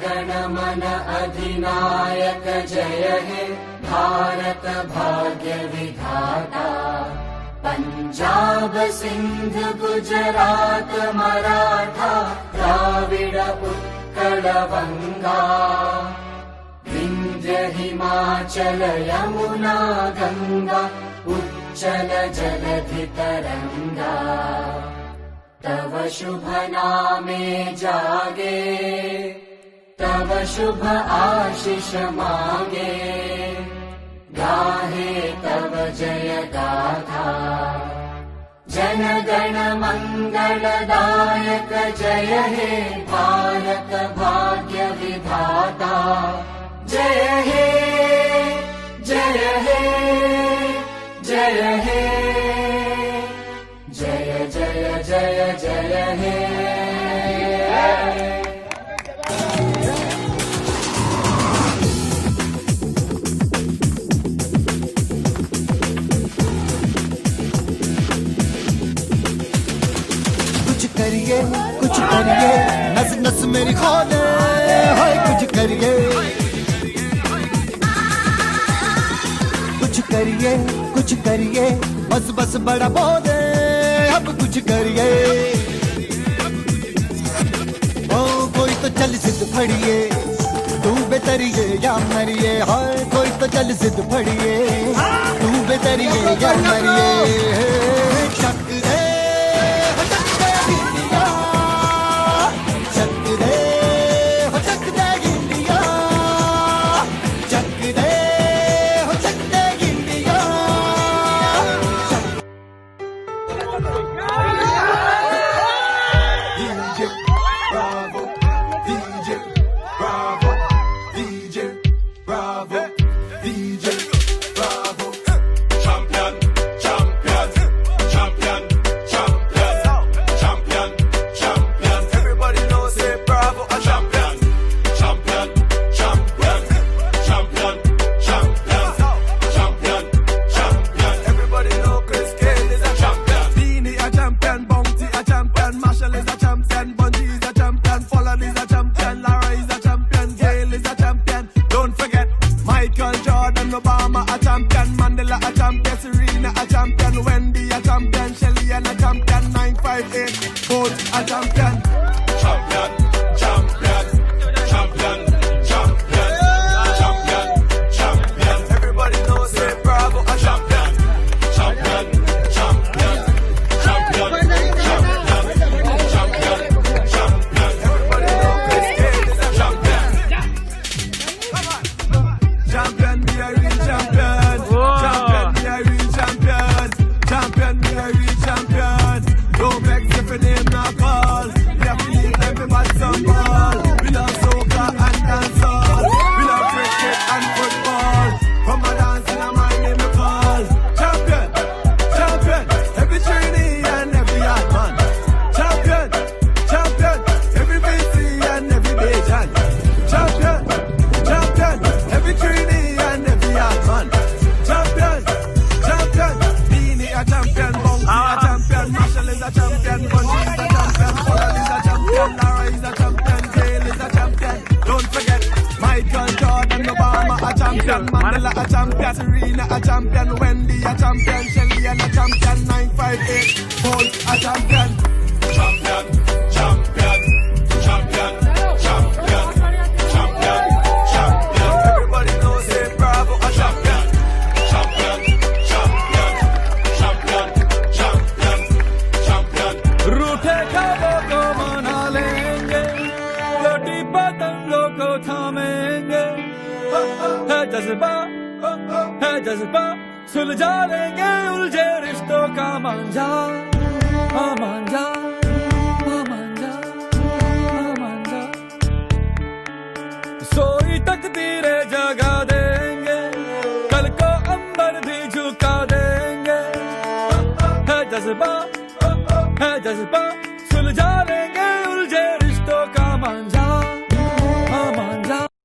गण मन अधिनायक जय हे भारत भाग्य विधाता। पंजाब सिंध गुजरात मराठा द्राविड उत्कल बंगा। विंध्य हिमाचल यमुना गंगा उच्चल जलधि तरंगा। तव शुभ नामे जागे तव शुभ आशीष मांगे। गाहे तव जय गाथा जन गण मंगलदायक जय हे भारत भाग्य विधाता। जय हे जय हे जय हे जय जय जय जय हे। कुछ करिए नस नस मेरी खोले हाय। कुछ करिए बस बस बड़ा बोले अब कुछ करिए। ओ कोई तो चल सिद्ध फड़िए तू बेतरिए या मरिए। हाय कोई तो चल सिद्ध फड़िए तू बेतरिए या मरिए। शक दे Mandela a champion, Serena a champion, Wendy a champion, Shelly a champion, 958 Bolt a champion. Champion, champion, champion, champion, champion, champion. Everybody knows say Bravo a champion. Champion, champion, champion, champion, champion. रूठे ख्वाबों को मना लेंगे, लौटी पतंगों को थामेंगे। है जज्बा सुलझा लेंगे उलझे रिश्तों का मांझा। मांझा मांझा मांझा। सोई तकदीरें जगा देंगे, कल को अंबर भी झुका देंगे। है जज्बा सुलझा लेंगे